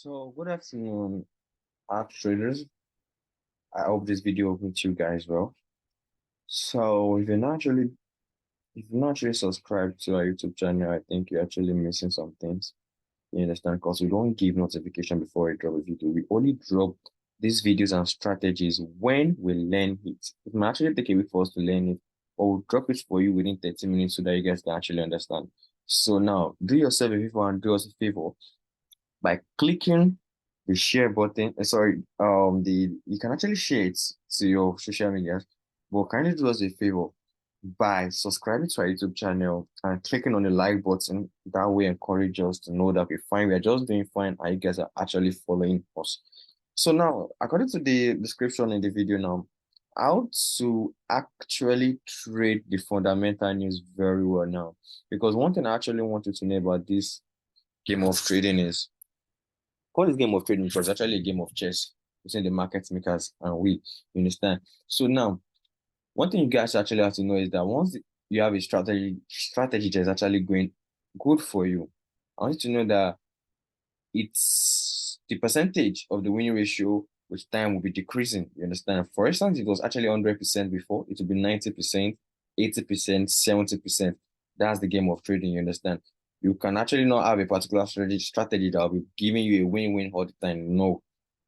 So, good afternoon, art traders. I hope this video will meet you guys well. So, if you're not actually subscribed to our YouTube channel, I think you're actually missing some things. You understand? Because we don't give notification before we drop a video. We only drop these videos and strategies when we learn it. It might actually take a week for us to learn it, but we'll drop it for you within 30 minutes so that you guys can actually understand. So now, do yourself a favor and do us a favor by clicking the share button. Sorry, you can actually share it to your social media, but kindly do us a favor by subscribing to our YouTube channel and clicking on the like button. That way, encourage us to know that we are just doing fine, and you guys are actually following us. So now, according to the description in the video now, how to actually trade the fundamental news very well now. Because one thing I actually want you to know about this game of trading is call this game of trading because it's actually a game of chess between the market makers and we. You understand? So now, one thing you guys actually have to know is that once you have a strategy that is actually going good for you, I want you to know that it's the percentage of the winning ratio with time will be decreasing. You understand? For instance, it was actually 100% before, it will be 90%, 80%, 70%. That's the game of trading. You understand? You can actually not have a particular strategy that will be giving you a win-win all the time. No.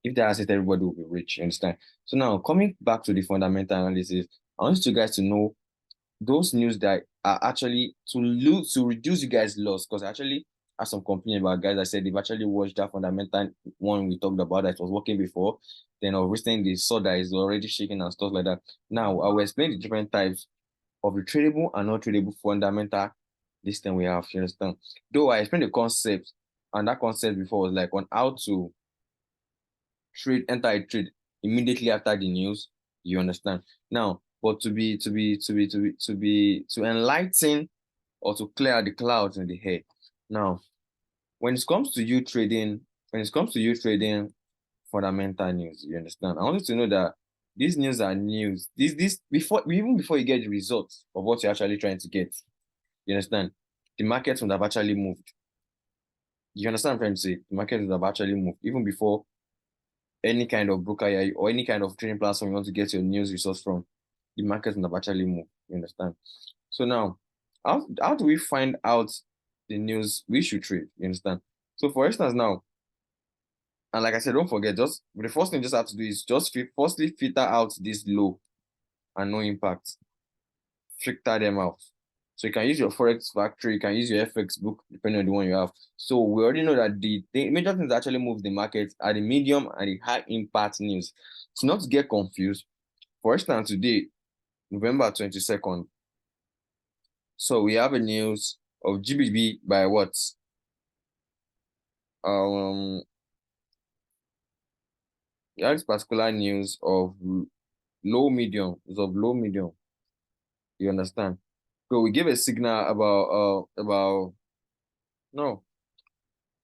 If that has it, everybody will be rich. You understand? So now coming back to the fundamental analysis, I want you guys to know those news that are actually to reduce you guys' loss, because I actually had some complaint about guys that said they've actually watched that fundamental one we talked about that was working before. Then of recently they saw that it's already shaking and stuff like that. Now I will explain the different types of the tradable and not tradable fundamental this thing we have. You understand? Though I explained the concept, and that concept before was like on how to enter a trade immediately after the news. You understand? Now, but to enlighten or to clear the clouds in the head. Now, when it comes to you trading, fundamental news, you understand? I want you to know that these news are news. This even before you get the results of what you're actually trying to get. You understand? The market would have actually moved. You understand what I'm trying to say? The market would have actually moved even before any kind of broker or any kind of trading platform you want to get your news results from, the market will actually move. You understand? So now, how do we find out the news we should trade? You understand? So for instance, now, and like I said, don't forget, just the first thing you just have to do is just firstly filter out this low and no impact. Filter them out. So you can use your Forex factory, you can use your FX book, depending on the one you have. So we already know that the major things that actually move the market are the medium and the high impact news. So not to get confused, for instance, today, November 22nd, so we have a news of GBB by what? We have this particular news of low medium, is of low medium. You understand? So we give a signal about no,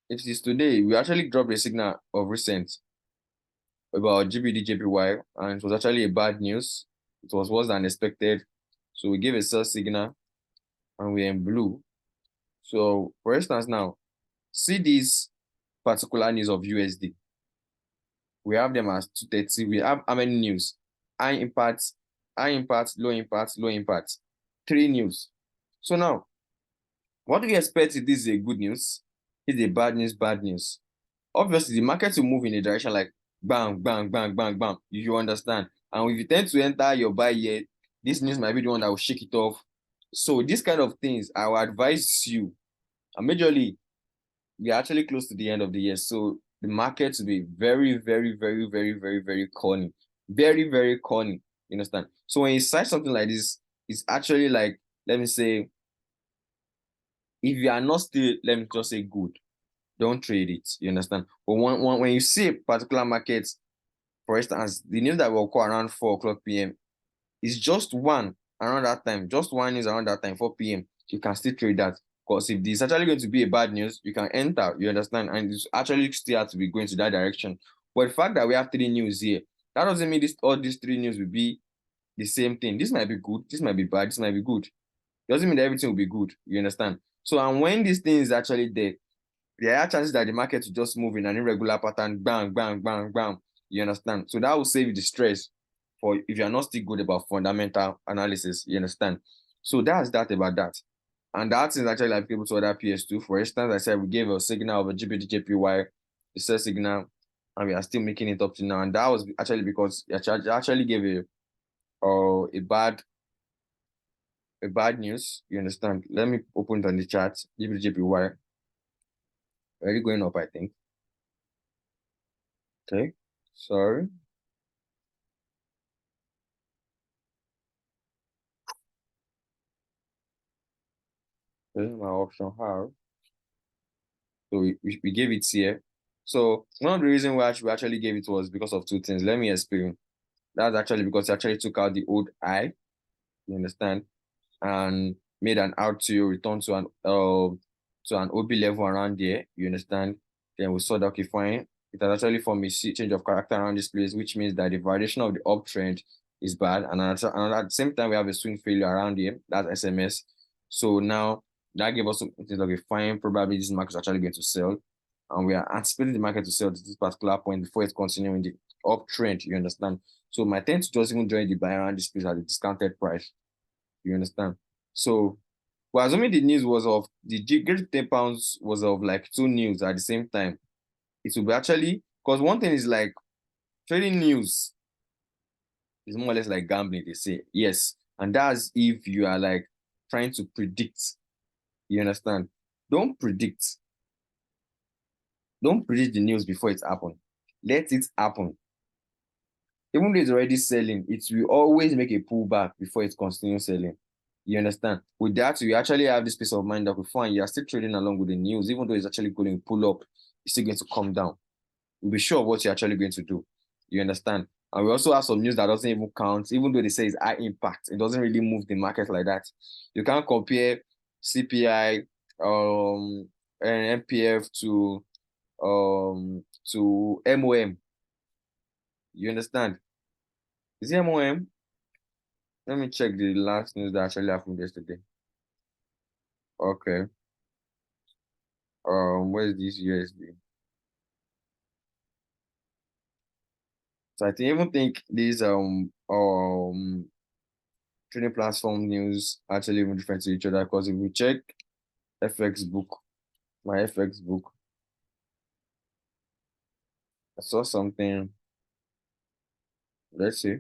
it is today. We actually dropped a signal of recent about GBD JPY, and it was actually a bad news. It was worse than expected. So we gave a sell signal and we're in blue. So for instance, now see this particular news of USD. We have them as 230. We have how many news? High impact, low impact, low impact. Three news. So now, what do you expect if this is a good news? It's a bad news, bad news. Obviously, the market will move in a direction like bang, bang, bang, bang, bang. You understand? And if you tend to enter your buy here, this news might be the one that will shake it off. So these kind of things, I will advise you. And majorly, we are actually close to the end of the year. So the market will be very, very, very, very, very, very corny. Very, very corny. You understand? So when you cite something like this, it's actually like, let me say, if you are not still, let me just say good, don't trade it. You understand? But when you see a particular market, for instance, the news that will occur around 4 o'clock p.m. is just one around that time. Just one is around that time, 4 p.m. You can still trade that. Because if this is actually going to be a bad news, you can enter, you understand? And it's actually still have to be going to that direction. But the fact that we have three news here, that doesn't mean all these three news will be the same thing. This might be good, this might be bad, this might be good. It doesn't mean that everything will be good, you understand? So, and when this thing is actually there, there are chances that the market will just move in an irregular pattern, bang, bang, bang, bang. You understand? So that will save you the stress for if you're not still good about fundamental analysis. You understand? So that's that about that. And that is actually applicable to other PS2. For instance, I said we gave a signal of a GBP the sell signal, and we are still making it up to now. And that was actually because it actually gave a bad news. You understand? Let me open it on the chart. GBP already going up, I think. Okay, sorry. This is my option how. So we gave it here. So one of the reasons why we actually gave it was because of two things. Let me explain. That's actually because it actually took out the old I, you understand, and made an RTO return to an OB level around there, you understand. Then we saw that okay, fine. It has actually formed a change of character around this place, which means that the variation of the uptrend is bad. And at the same time, we have a swing failure around here. That's SMS. So now that gave us something like a fine, probably this market is actually going to sell. And we are anticipating the market to sell to this particular point before it's continuing the uptrend, you understand. So my tend to just even join the buy around this place at a discounted price. You understand? So well, assuming the news was of the great 10 pounds was of like two news at the same time, it will be actually because one thing is like trading news is more or less like gambling, they say. Yes. And that's if you are like trying to predict. You understand? Don't predict. Don't predict the news before it happens. Let it happen. Even though it's already selling, it will always make a pullback before it continues selling. You understand? With that, you actually have this peace of mind that we find you are still trading along with the news, even though it's actually going to pull up, it's still going to come down. You'll be sure of what you're actually going to do. You understand? And we also have some news that doesn't even count, even though they say it's high impact. It doesn't really move the market like that. You can't compare CPI and MPF to MOM. You understand? Is it MOM? Let me check the last news that actually happened yesterday. Okay. Where's this USD? So I even think these trading platform news actually even different to each other because if we check FX book, my FX book, I saw something. Let's see.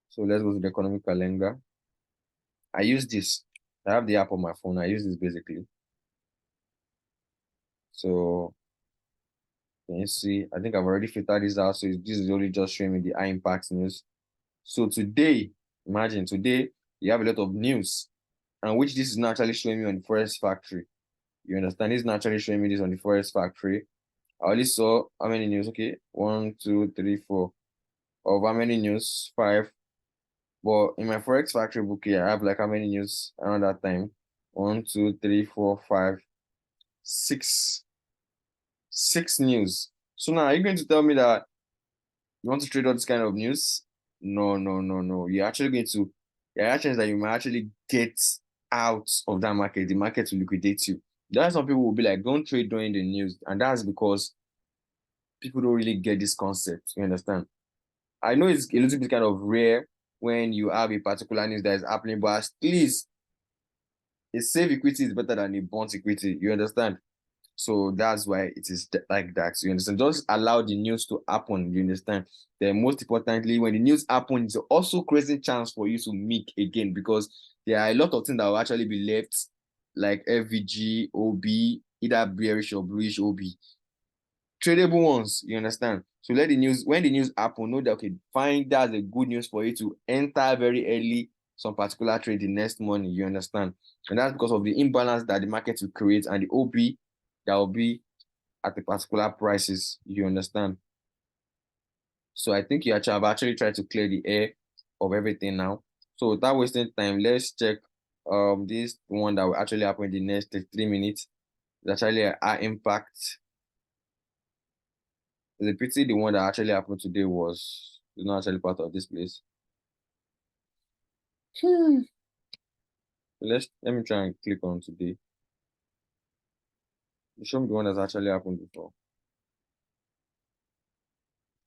So let's go to the economic calendar. I use this. I have the app on my phone. I use this basically. So can you see? I think I've already filtered this out. So this is only just showing me the high impact news. So today, imagine today you have a lot of news, and which this is not actually showing me on the Forex factory. You understand? It's not actually showing me this on the Forex factory. I only saw how many news? Okay, 1, 2, 3, 4. Of how many news? 5. But in my Forex factory book here, I have like how many news around that time? 1, 2, 3, 4, 5, 6. 6 news. So now are you going to tell me that you want to trade all this kind of news? No, no, no, no. You're actually going to, there are chances that you might actually get out of that market. The market will liquidate you. There are some people who will be like, don't trade during the news. And that's because people don't really get this concept. You understand? I know it's a little bit kind of rare when you have a particular news that is happening, but at least a safe equity is better than a bond equity. You understand? So that's why it is like that. You understand? Just allow the news to happen. You understand? Then most importantly, when the news happens, it's also creating chance for you to make again because there are a lot of things that will actually be left, like FVG, OB, either bearish or bluish OB. Tradable ones, you understand? So let the news, when the news happen, know that okay, fine, that's a good news for you to enter very early some particular trade the next morning. You understand? And that's because of the imbalance that the market will create and the OB that will be at the particular prices. You understand? So I think have actually tried to clear the air of everything now. So without wasting time, let's check this one that will actually happen in the next 3 minutes. It's actually a high impact. The pity the one that actually happened today was not actually part of this place. Let me try and click on today. Show me the one that's actually happened before.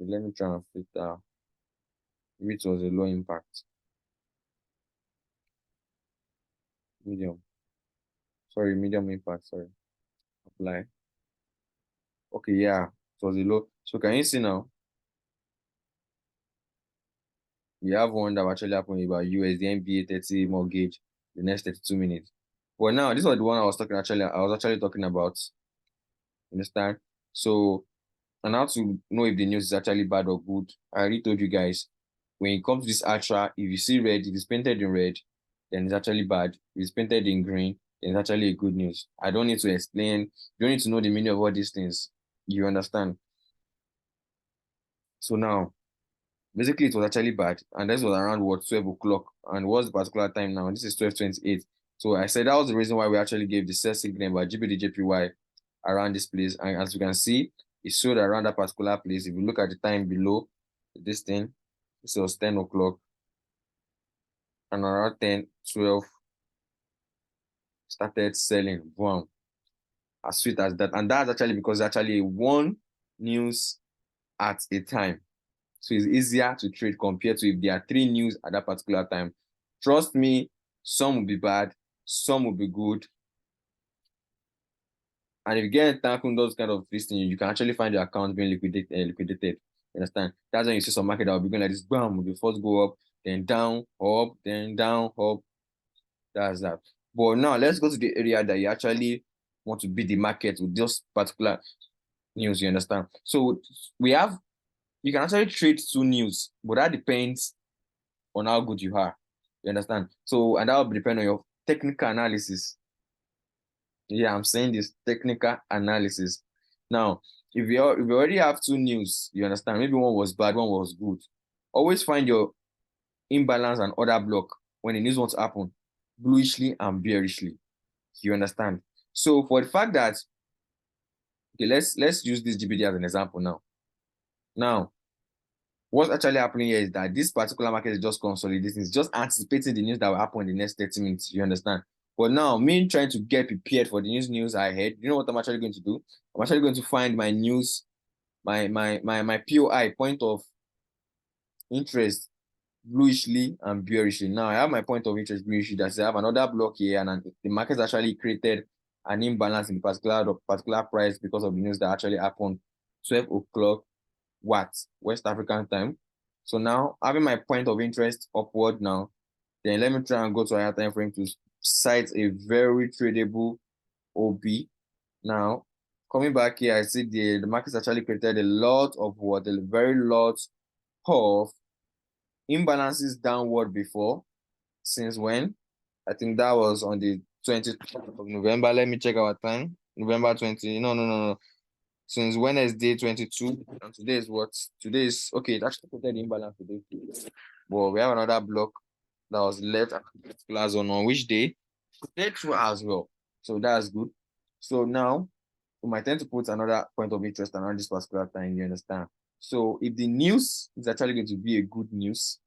Okay, let me try and filter which was a low impact. Medium. Sorry, medium impact. Sorry. Apply. Okay, yeah. It was a low. So can you see now? We have one that actually happened about USD NBA 30 mortgage the next 32 minutes. But now this was the one I was actually talking about. Understand? So and how to know if the news is actually bad or good. I already told you guys. When it comes to this ultra, if you see red, if it's painted in red, then it's actually bad. If it's painted in green, then it's actually a good news. I don't need to explain. You don't need to know the meaning of all these things. You understand? So now, basically, it was actually bad, and this was around what 12 o'clock. And what's the particular time now? This is 12:28. So I said that was the reason why we actually gave the sell signal by GBDJPY around this place. And as you can see, it showed around that particular place. If you look at the time below this thing, this was 10 o'clock, and around 10, 12 started selling. Wow, as sweet as that. And that's actually because it's actually one news at a time. So it's easier to trade compared to if there are three news at that particular time. Trust me, some will be bad, some will be good. And if you get tackling those kind of things, you can actually find your account being liquidated. You understand? That's when you see some market that will be going like this, bam, the first go up, then down, up, then down, up. That's that. But now let's go to the area that you actually want to beat the market with this particular news, you understand? So we have you can actually trade two news, but that depends on how good you are. You understand? So, and that will depend on your technical analysis. Yeah, I'm saying this technical analysis. Now, if you already have two news, you understand, maybe one was bad, one was good. Always find your imbalance and order block when the news wants to happen, bluishly and bearishly. You understand? So for the fact that okay, let's use this GBD as an example now. Now, what's actually happening here is that this particular market is just consolidating, it's just anticipating the news that will happen in the next 30 minutes. You understand? But now, me trying to get prepared for the news ahead, you know what I'm actually going to do? I'm actually going to find my news, my POI, point of interest, bluishly and bearishly. Now I have my point of interest bluishly. That I have another block here, and the market actually created an imbalance in the particular price because of the news that actually happened 12 o'clock what West African time. So now having my point of interest upward now, then let me try and go to a higher time frame to cite a very tradable OB. Now coming back here, I see the market's actually created a lot of what a very lot of imbalances downward before. Since when? I think that was on the 20th of November. Let me check our time. November 20. No, no, no, no. Since Wednesday 22. And today is what? Today is okay. It actually put the imbalance today. But we have another block that was left at particular zone on which day? Today too as well. So that's good. So now we might tend to put another point of interest around this particular time, you understand? So if the news is actually going to be a good news,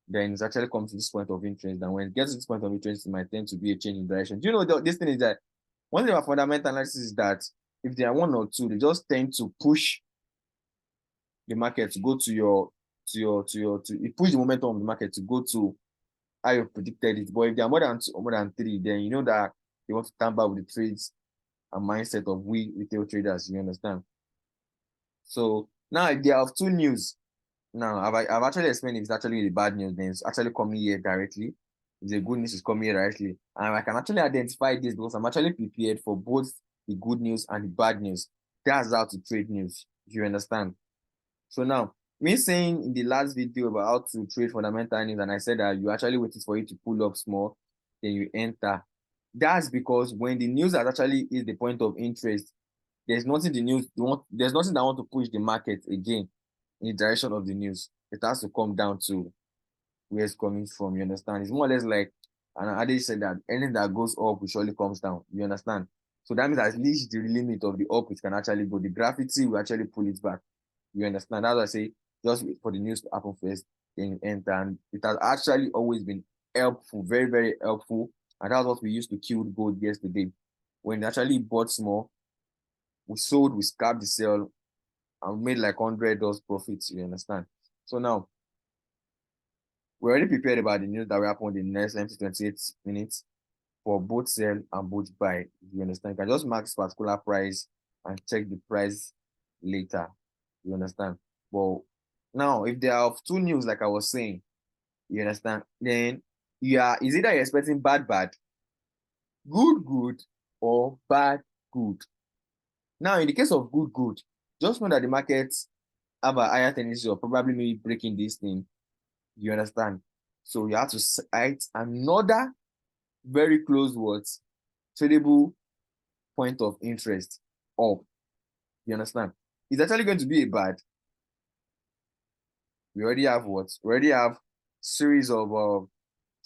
then it's actually comes to this point of interest. And when it gets to this point of interest, it might tend to be a change in direction. Do you know this thing is that one thing about fundamental analysis is that if there are one or two, they just tend to push the market to go to you push the momentum of the market to go to how you predicted it. But if there are more than two or more than three, then you know that they want to tamper with the trades and mindset of we retail traders. You understand? So now if there are two news. Now, I've actually explained if it's actually the bad news, then it's actually coming here directly. If the good news is coming here directly. And I can actually identify this because I'm actually prepared for both the good news and the bad news. That's how to trade news. If you understand? So now, me saying in the last video about how to trade fundamental news, and I said that you actually waited for it to pull up small, then you enter. That's because when the news actually is the point of interest, there's nothing there's nothing that want to push the market again in the direction of the news. It has to come down to where it's coming from. You understand? It's more or less like and Ade said that anything that goes up will surely comes down. You understand? So that means at least the limit of the up it can actually go. The gravity will actually pull it back. You understand? That's why I say just wait for the news to happen first, then you enter. And it has actually always been helpful, very, very helpful. And that's what we used to kill gold yesterday. when they actually bought small, we sold, we scalped the sale, and we made like $100 profits. You understand? So now we're already prepared about the news that will happen in the next 90 to 28 minutes for both sell and both buy. You understand? You can just mark this particular price and check the price later. You understand? But now, if there are two news, like I was saying, you understand? Then is either you're expecting bad, bad, good, good, or bad, good. Now, in the case of good, good, just know that the markets have a higher tendency of probably maybe breaking this thing. You understand? So you have to cite another very close words, tradable point of interest up. You understand? It's actually going to be a bad. We already have what? We already have series of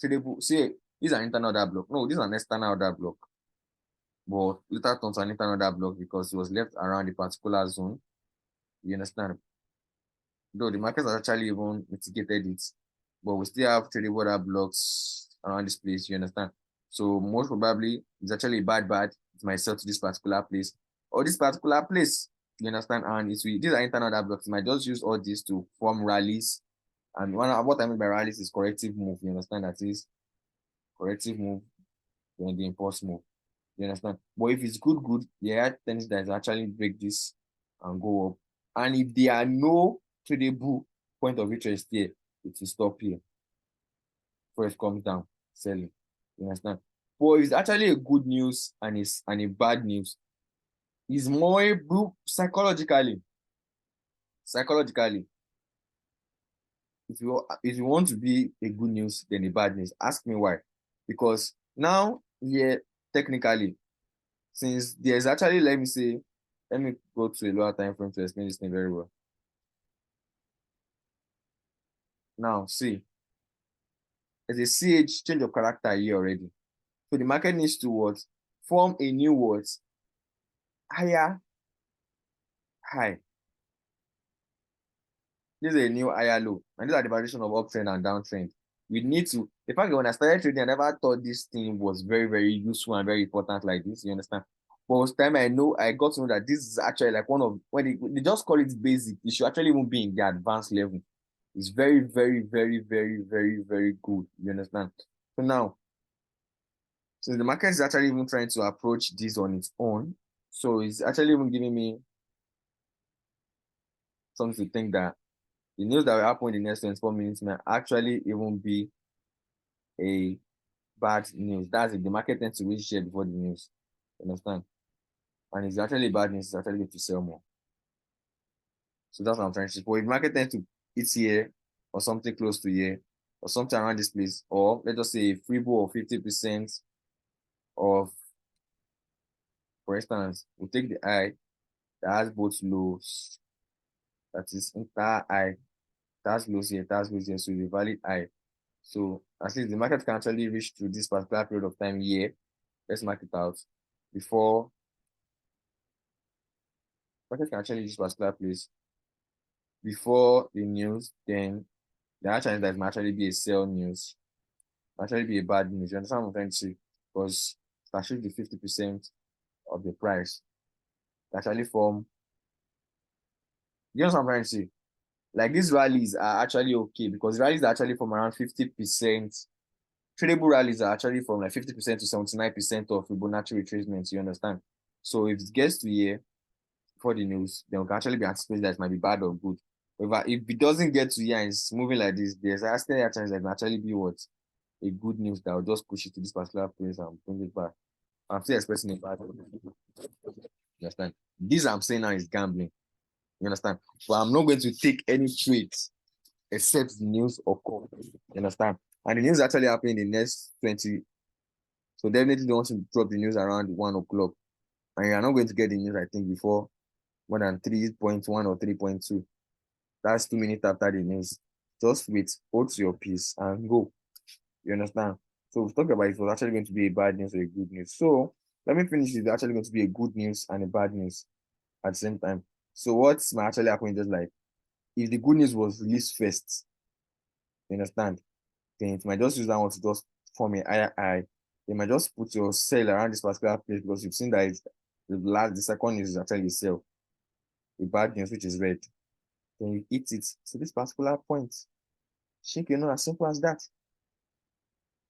tradable. See, this is an internal order block. No, this is an external order block. But later turns an internal order block because it was left around the particular zone. You understand? Though the markets has actually even mitigated it, but we still have tradable order blocks around this place. You understand? So most probably it's actually bad, bad. It might sell to this particular place or this particular place. You understand? And these are internal order blocks. You might just use all these to form rallies. And what I mean by rallies is corrective move. You understand? That is corrective move, then the impulse move. You understand? But if it's good, good, there are things that actually break this and go up. And if there are no tradable point of interest here, it will stop here. Before it comes down, selling. You understand? But it's actually a good news and a bad news. It's more psychologically. Psychologically, if you want to be a good news then a bad news, ask me why. Because now, yeah, technically, since there's actually, let me go to a lower time frame to explain this thing very well. Now, see, there's a CH change of character here already. So the market needs to what? Form a new what? Higher high. This is a new higher low. And these are the variation of uptrend and downtrend. We need to, the fact that when I started trading, I never thought this thing was very, very useful and very important like this. You understand? But with time I got to know that this is actually like one of, when they just call it basic, it should actually even be in the advanced level. It's very, very, very, very, very, very good. You understand? So now, since the market is actually even trying to approach this on its own, so it's actually even giving me something to think that the news that will happen in the next 24 minutes may actually even be a bad news. That's if the market tends to reach share before the news. You understand? And it's actually bad news, it's actually going to sell more. So that's what I'm trying to say. But if the market tends to hit here or something close to here or something around this place, or let's just say a free ball of 50% of, for instance, we'll take the high that has both lows, that is entire high, that's lows here, that's lows here, so the valid high. So at least the market can actually reach to this particular period of time here. Let's mark it out before market can actually reach this particular place before the news. Then the other chance that might actually be a sell news, might actually be a bad news. You understand what I'm trying to say? Because it actually the 50% of the price actually form. You know what I'm trying to say? Like these rallies are actually okay because rallies are actually from around 50%. Tradable rallies are actually from like 50% to 79% of Fibonacci retracements. You understand? So if it gets to here before the news, then we can actually be anticipating that it might be bad or good. If it doesn't get to here and it's moving like this, there's actually a chance that it can actually be what? A good news that will just push it to this particular place and bring it back. I'm still expecting a bad. You understand? This I'm saying now is gambling. You understand? But I'm not going to take any trades except the news occur. You understand? And the news actually happening in the next 20. So definitely don't want to drop the news around 1 o'clock. And you're not going to get the news, I think, before more than 3.1 or 3.2. That's 2 minutes after the news. Just wait, hold your peace and go. You understand? So we've talked about it was actually going to be a bad news or a good news. So let me finish. It's actually going to be a good news and a bad news at the same time. So what's might actually happen is just like if the good news was released first, you understand? Then it might just use that one to just form a higher high they might just put your sell around this particular place because you've seen that the second news is actually sell. The bad news, which is red. Then you eat it to this particular point. Shink, as simple as that.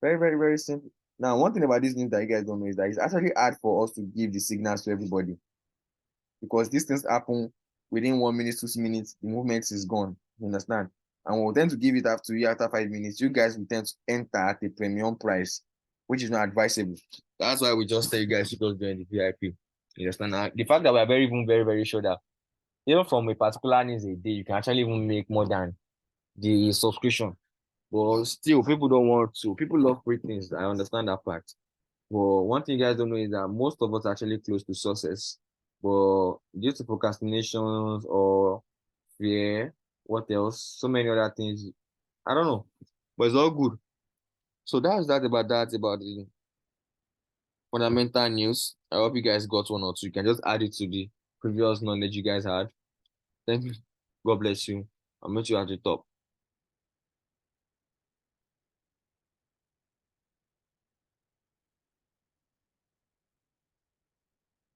Very, very, very simple. Now, one thing about this news that you guys don't know is that it's actually hard for us to give the signals to everybody because these things happen within 1 minute, 2 minutes, the movement is gone. You understand? And we'll tend to give it after you after 5 minutes. You guys will tend to enter at a premium price, which is not advisable. That's why we just tell you guys to just join the VIP. You understand? And the fact that we're very, very sure that even from a particular news a day, you can actually even make more than the subscription. But still, people don't want to. People love free things. I understand that fact. But one thing you guys don't know is that most of us are actually close to success. But due to procrastinations or fear, what else? So many other things. I don't know. But it's all good. So that's about the fundamental news. I hope you guys got one or two. You can just add it to the previous knowledge you guys had. Thank you. God bless you. I'll meet you at the top.